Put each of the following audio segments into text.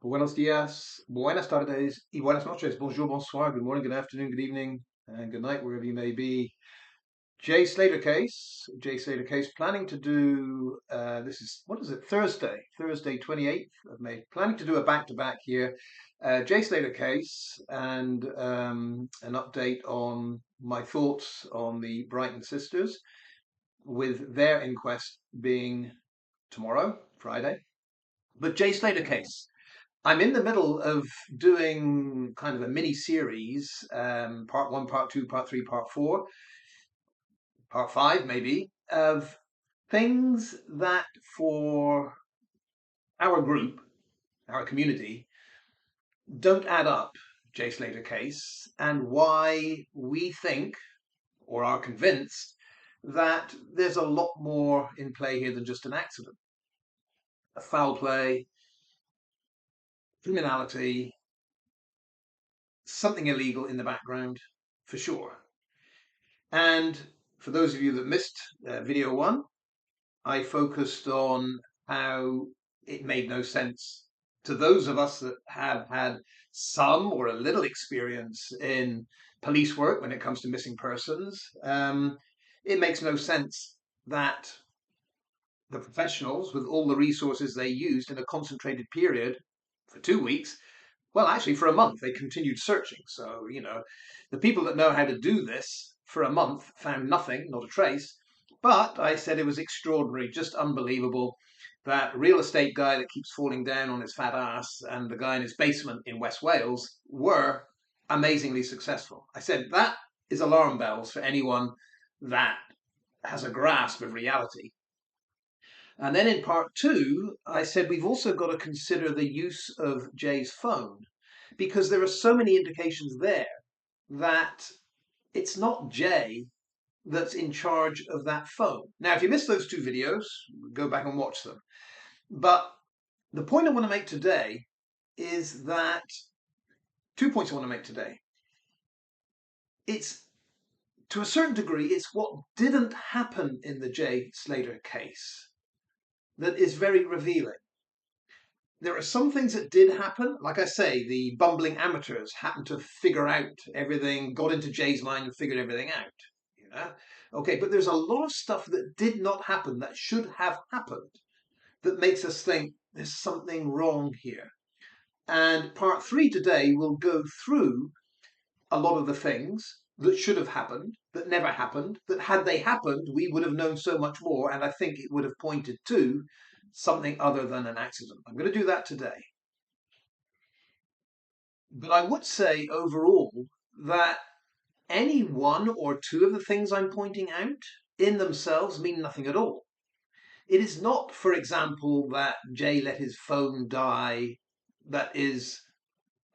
Buenos días, buenas tardes, y buenas noches. Bonjour, bonsoir, good morning, good afternoon, good evening, and good night, wherever you may be. Jay Slater case. Jay Slater case. Planning to do, this is, what is it? Thursday, 28th of May. Planning to do a back-to-back here. Jay Slater case and an update on my thoughts on the Brighton sisters, with their inquest being tomorrow, Friday. But Jay Slater case. I'm in the middle of doing kind of a mini series, part one, part two, part three, part four, part five, maybe, of things that for our group, our community, don't add up, Jay Slater case, and why we think or are convinced that there's a lot more in play here than just an accident. A foul play, criminality, something illegal in the background, for sure. And for those of you that missed video one, I focused on how it made no sense to those of us that have had some or a little experience in police work when it comes to missing persons. It makes no sense that the professionals, with all the resources they used in a concentrated period for 2 weeks, well, actually, for a month, they continued searching. So, the people that know how to do this for a month found nothing, not a trace. But I said it was extraordinary, just unbelievable. That real estate guy that keeps falling down on his fat ass and the guy in his basement in West Wales were amazingly successful. I said that is alarm bells for anyone that has a grasp of reality. And then in part two, I said we've also got to consider the use of Jay's phone, because there are so many indications there that it's not Jay that's in charge of that phone. Now, if you missed those two videos, go back and watch them. But the point I want to make today is that 2 points I want to make today. It's to a certain degree, it's what didn't happen in the Jay Slater case that is very revealing. There are some things that did happen. Like I say, the bumbling amateurs happened to figure out everything, got into Jay's mind and figured everything out. You know? Okay, but there's a lot of stuff that did not happen that should have happened that makes us think there's something wrong here. And part three today will go through a lot of the things that should have happened, that never happened, that had they happened, we would have known so much more, and I think it would have pointed to something other than an accident. I'm going to do that today. But I would say overall that any one or two of the things I'm pointing out in themselves mean nothing at all. It is not, for example, that Jay let his phone die that is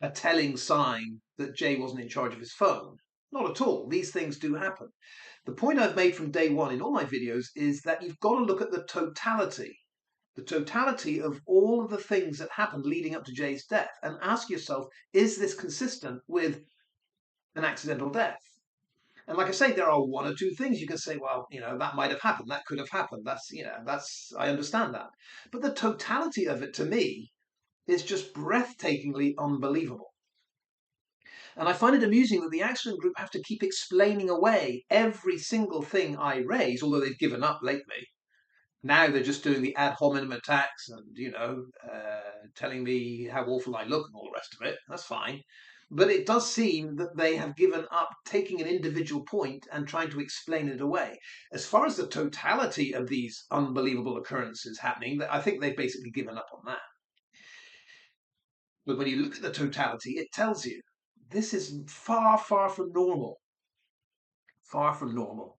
a telling sign that Jay wasn't in charge of his phone. Not at all. These things do happen. The point I've made from day one in all my videos is that you've got to look at the totality of all of the things that happened leading up to Jay's death, and ask yourself, is this consistent with an accidental death? And like I say, there are one or two things you can say, well, that might have happened, that could have happened. I understand that. But the totality of it to me is just breathtakingly unbelievable. And I find it amusing that the accident group have to keep explaining away every single thing I raise, although they've given up lately. Now they're just doing the ad hominem attacks and, telling me how awful I look and all the rest of it. That's fine. But it does seem that they have given up taking an individual point and trying to explain it away. As far as the totality of these unbelievable occurrences happening, I think they've basically given up on that. But when you look at the totality, it tells you this is far, far from normal. Far from normal.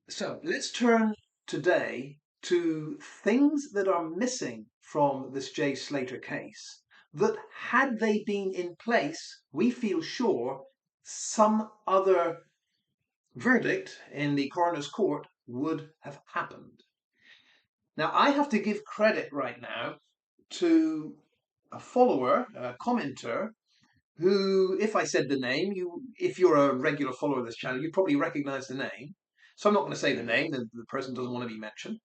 So let's turn today to things that are missing from this Jay Slater case, that had they been in place, we feel sure some other verdict in the coroner's court would have happened. Now, I have to give credit right now to a follower, a commenter, who, if I said the name, if you're a regular follower of this channel, you probably recognize the name. So I'm not going to say the name, the person doesn't want to be mentioned.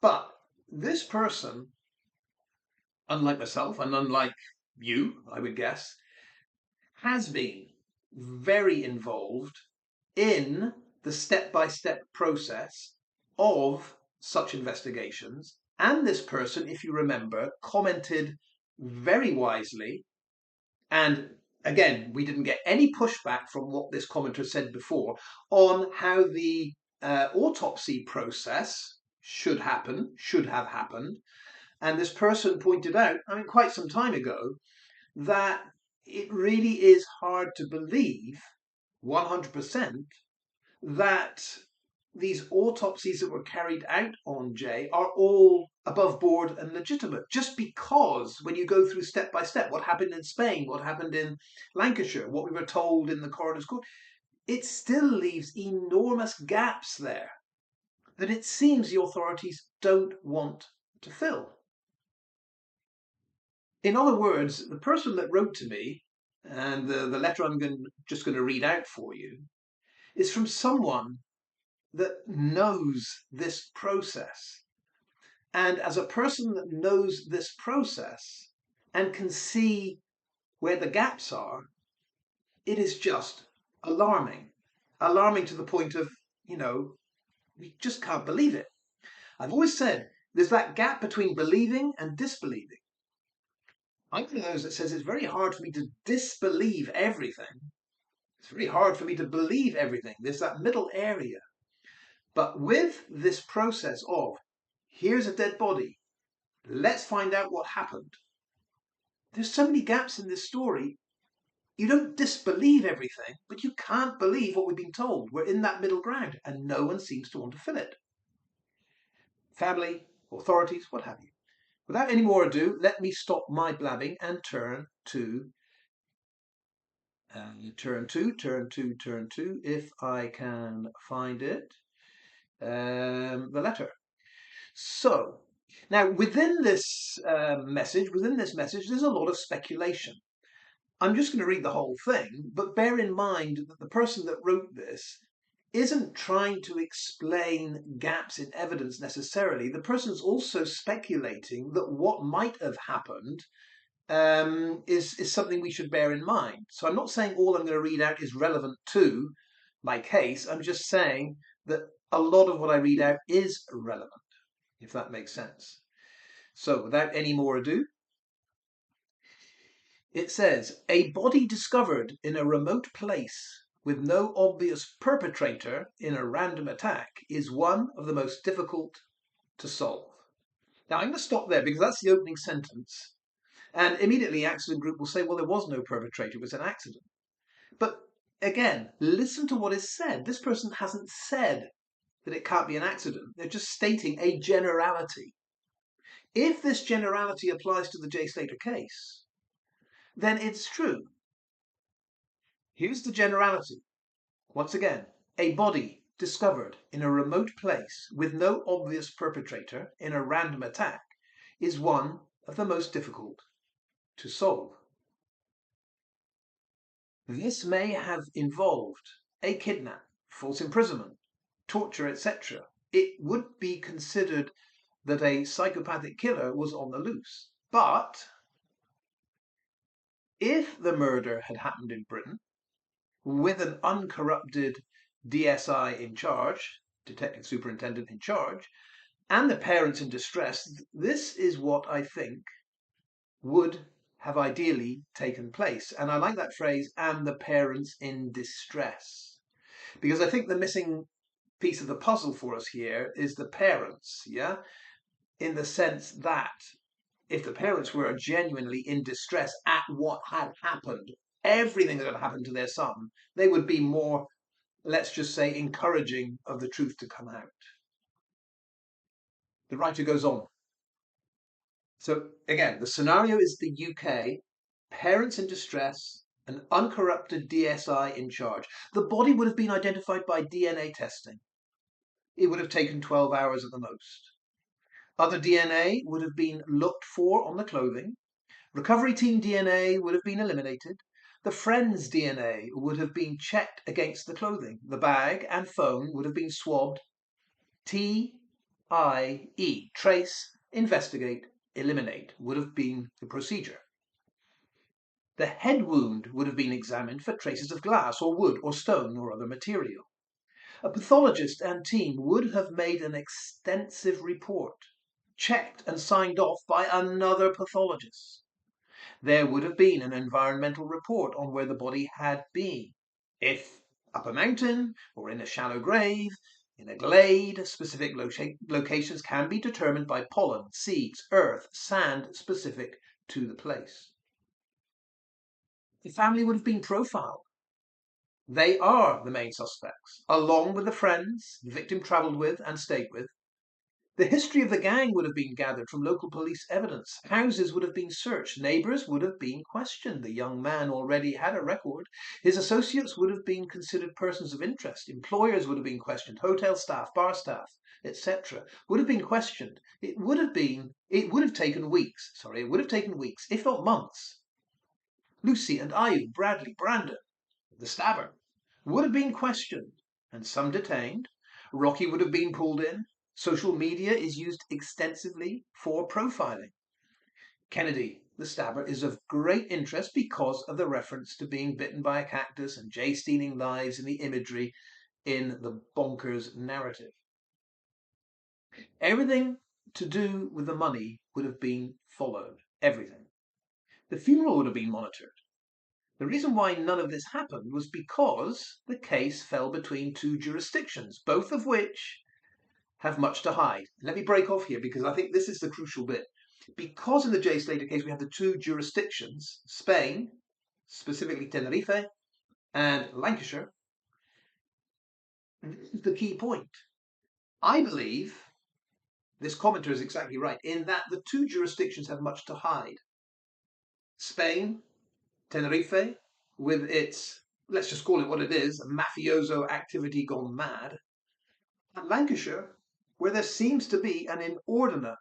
But this person unlike myself and unlike you, I would guess, has been very involved in the step-by-step process of such investigations. And this person, if you remember, commented very wisely. And again, we didn't get any pushback from what this commenter said before on how the autopsy process should have happened. And this person pointed out, I mean, quite some time ago, that it really is hard to believe 100% that these autopsies that were carried out on Jay are all above board and legitimate, just because when you go through step by step, what happened in Spain, what happened in Lancashire, what we were told in the coroner's court, it still leaves enormous gaps there that it seems the authorities don't want to fill. In other words, the person that wrote to me, and the letter I'm just going to read out for you, is from someone that knows this process. And as a person that knows this process and can see where the gaps are, it is just alarming. Alarming to the point of, we just can't believe it. I've always said there's that gap between believing and disbelieving. I'm one of those that says it's very hard for me to disbelieve everything. It's very hard for me to believe everything. There's that middle area. But with this process of, here's a dead body, let's find out what happened. There's so many gaps in this story. You don't disbelieve everything, but you can't believe what we've been told. We're in that middle ground, and no one seems to want to fill it. Family, authorities, what have you. Without any more ado, let me stop my blabbing and turn to, if I can find it, the letter. So, now within this message, there's a lot of speculation. I'm just going to read the whole thing, but bear in mind that the person that wrote this isn't trying to explain gaps in evidence necessarily. The person's also speculating that what might have happened is something we should bear in mind. So I'm not saying all I'm going to read out is relevant to my case. I'm just saying that a lot of what I read out is relevant, if that makes sense. So without any more ado, it says, a body discovered in a remote place with no obvious perpetrator in a random attack is one of the most difficult to solve. Now I'm going to stop there because that's the opening sentence. And immediately Accident Group will say, well, there was no perpetrator, it was an accident. But again, listen to what is said. This person hasn't said that it can't be an accident. They're just stating a generality. If this generality applies to the Jay Slater case, then it's true. Here's the generality. Once again, a body discovered in a remote place with no obvious perpetrator in a random attack is one of the most difficult to solve. This may have involved a kidnap, false imprisonment, torture, etc. It would be considered that a psychopathic killer was on the loose. But if the murder had happened in Britain, with an uncorrupted DSI in charge, Detective Superintendent in charge, and the parents in distress, this is what I think would have ideally taken place. And I like that phrase, and the parents in distress, because I think the missing piece of the puzzle for us here is the parents, yeah? In the sense that if the parents were genuinely in distress at what had happened, everything that had happened to their son, they would be more, let's just say, encouraging of the truth to come out. The writer goes on. So again, the scenario is the UK, parents in distress, an uncorrupted DSI in charge. The body would have been identified by DNA testing. It would have taken 12 hours at the most. Other DNA would have been looked for on the clothing. Recovery team DNA would have been eliminated. The friend's DNA would have been checked against the clothing. The bag and phone would have been swabbed. TIE, trace, investigate, eliminate would have been the procedure. The head wound would have been examined for traces of glass or wood or stone or other material. A pathologist and team would have made an extensive report, checked and signed off by another pathologist. There would have been an environmental report on where the body had been. If up a mountain or in a shallow grave, in a glade, specific locations can be determined by pollen, seeds, earth, sand specific to the place. The family would have been profiled. They are the main suspects, along with the friends the victim travelled with and stayed with. The history of the gang would have been gathered from local police evidence. Houses would have been searched. Neighbours would have been questioned. The young man already had a record. His associates would have been considered persons of interest. Employers would have been questioned. Hotel staff, bar staff, etc. would have been questioned. It would have taken weeks, if not months. Lucy and Ayu, Bradley, Brandon, the stabber, would have been questioned and some detained. Rocky would have been pulled in. Social media is used extensively for profiling. Kennedy, the stabber, is of great interest because of the reference to being bitten by a cactus and Jay stealing lives and the imagery in the bonkers narrative. Everything to do with the money would have been followed. Everything. The funeral would have been monitored. The reason why none of this happened was because the case fell between two jurisdictions, both of which have much to hide. Let me break off here because I think this is the crucial bit. Because in the Jay Slater case we have the two jurisdictions, Spain, specifically Tenerife, and Lancashire, this is the key point. I believe this commenter is exactly right in that the two jurisdictions have much to hide. Spain, Tenerife, with its, let's just call it what it is, mafioso activity gone mad. And Lancashire, where there seems to be an inordinate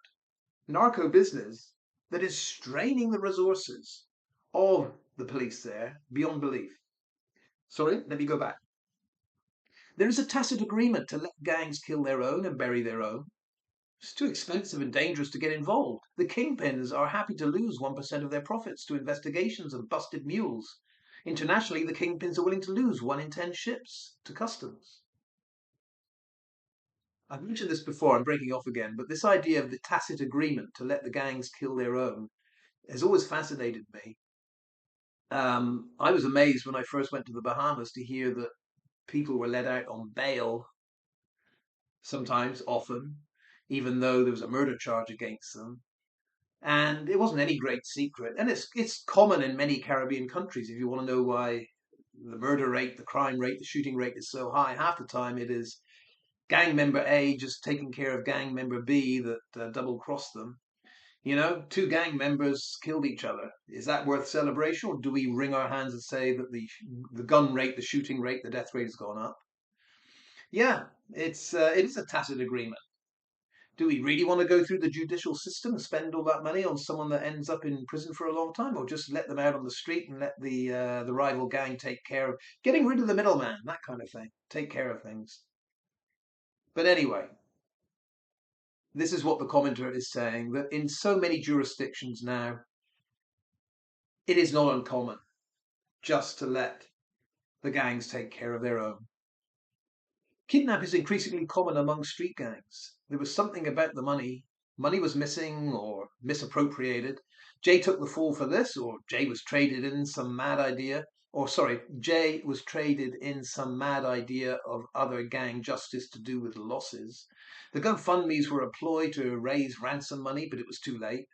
narco business that is straining the resources of the police there beyond belief. Sorry, let me go back. There is a tacit agreement to let gangs kill their own and bury their own. It's too expensive and dangerous to get involved. The kingpins are happy to lose 1% of their profits to investigations and busted mules. Internationally, the kingpins are willing to lose 1 in 10 ships to customs. I've mentioned this before, I'm breaking off again, but this idea of the tacit agreement to let the gangs kill their own has always fascinated me. I was amazed when I first went to the Bahamas to hear that people were let out on bail, sometimes, often, even though there was a murder charge against them. And it wasn't any great secret. And it's common in many Caribbean countries. If you want to know why the murder rate, the crime rate, the shooting rate is so high, half the time it is gang member A just taking care of gang member B that double-crossed them. You know, two gang members killed each other. Is that worth celebration, or do we wring our hands and say that the gun rate, the shooting rate, the death rate has gone up? Yeah, it is a tacit agreement. Do we really want to go through the judicial system and spend all that money on someone that ends up in prison for a long time, or just let them out on the street and let the rival gang take care of getting rid of the middleman, that kind of thing, take care of things? But anyway, this is what the commenter is saying, that in so many jurisdictions now, it is not uncommon just to let the gangs take care of their own. Kidnap is increasingly common among street gangs. There was something about the money. Money was missing or misappropriated. Jay took the fall for this, or Jay was traded in some mad idea. Jay was traded in some mad idea of other gang justice to do with losses. The GoFundMes were a ploy to raise ransom money, but it was too late.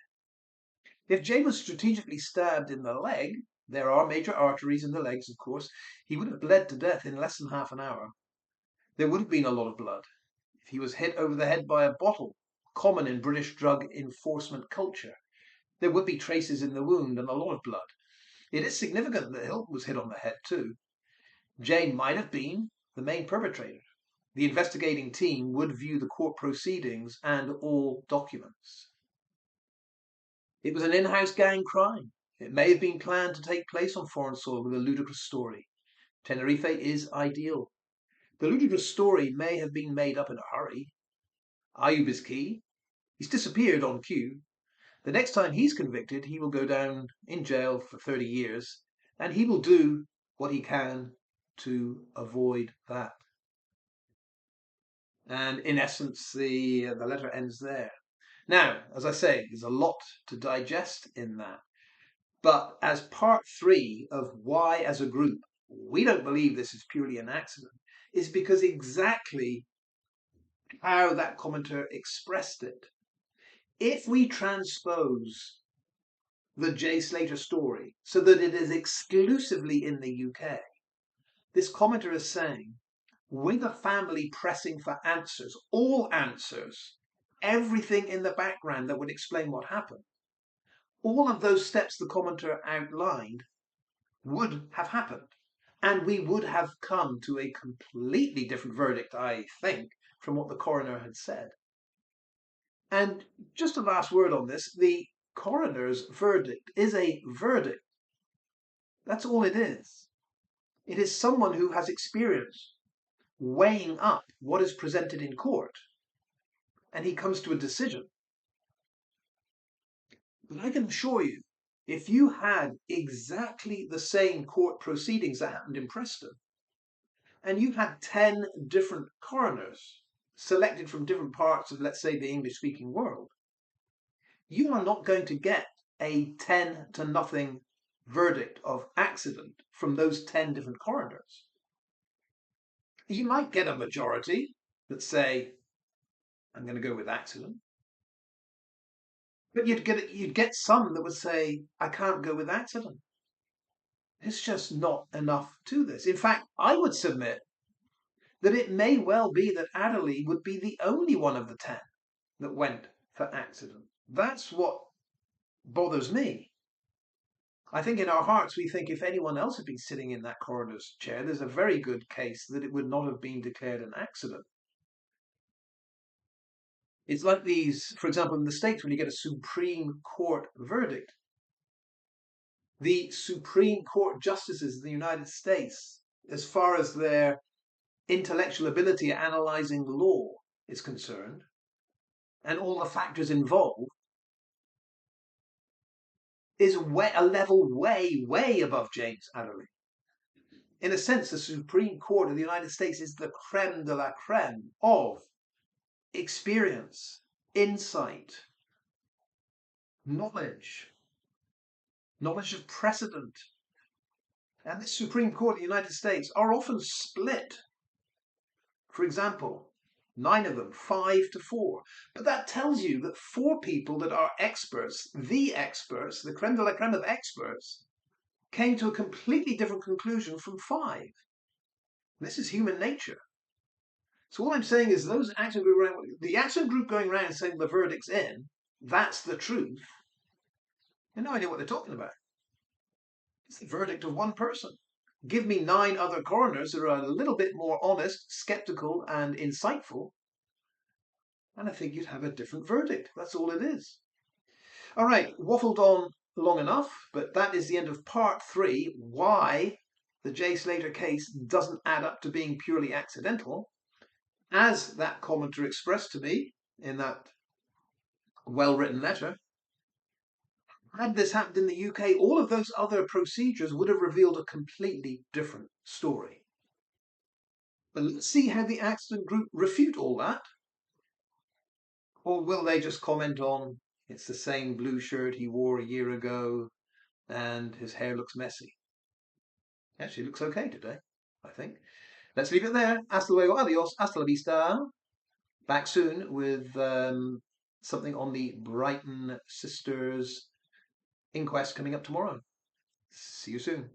If Jay was strategically stabbed in the leg, there are major arteries in the legs, of course, he would have bled to death in less than half an hour. There would have been a lot of blood. If he was hit over the head by a bottle, common in British drug enforcement culture, there would be traces in the wound and a lot of blood. It is significant that Hilton was hit on the head too. Jane might have been the main perpetrator. The investigating team would view the court proceedings and all documents. It was an in-house gang crime. It may have been planned to take place on foreign soil with a ludicrous story. Tenerife is ideal. The ludicrous story may have been made up in a hurry. Ayub is key. He's disappeared on cue. The next time he's convicted, he will go down in jail for 30 years, and he will do what he can to avoid that. And in essence, the letter ends there. Now, as I say, there's a lot to digest in that. But as part 3 of why, as a group, we don't believe this is purely an accident, is because exactly how that commenter expressed it. If we transpose the Jay Slater story so that it is exclusively in the UK, this commenter is saying, with a family pressing for answers, all answers, everything in the background that would explain what happened, all of those steps the commenter outlined would have happened. And we would have come to a completely different verdict, I think, from what the coroner had said. And just a last word on this, the coroner's verdict is a verdict. That's all it is. It is someone who has experience weighing up what is presented in court, and he comes to a decision. But I can assure you, if you had exactly the same court proceedings that happened in Preston, and you had 10 different coroners selected from different parts of, let's say, the English-speaking world, you are not going to get a 10-0 verdict of accident from those 10 different coroners. You might get a majority that say, I'm going to go with accident. But you'd get some that would say, I can't go with accident. It's just not enough to this. In fact, I would submit that it may well be that Adderley would be the only one of the 10 that went for accident. That's what bothers me. I think in our hearts we think if anyone else had been sitting in that coroner's chair, there's a very good case that it would not have been declared an accident. It's like these, for example, in the States, when you get a Supreme Court verdict, the Supreme Court justices in the United States, as far as their intellectual ability at analyzing law is concerned, and all the factors involved, is a level way above James Adderley. In a sense, the Supreme Court of the United States is the creme de la creme of experience, insight, knowledge of precedent. And the Supreme Court of the United States are often split. For example, 9 of them, 5-4. But that tells you that 4 people that are experts, the creme de la creme of experts, came to a completely different conclusion from 5. This is human nature. So what I'm saying is the accident group going around saying the verdict's in, that's the truth. They have no idea what they're talking about. It's the verdict of one person. Give me 9 other coroners that are a little bit more honest, skeptical, and insightful, and I think you'd have a different verdict. That's all it is. All right, waffled on long enough, but that is the end of part 3, why the Jay Slater case doesn't add up to being purely accidental, as that commenter expressed to me in that well-written letter. Had this happened in the UK, all of those other procedures would have revealed a completely different story. But let's see how the accident group refute all that. Or will they just comment on, it's the same blue shirt he wore a year ago and his hair looks messy. Actually, it looks okay today, I think. Let's leave it there. Hasta luego, adios, hasta la vista. Back soon with something on the Brighton sisters inquest coming up tomorrow. See you soon.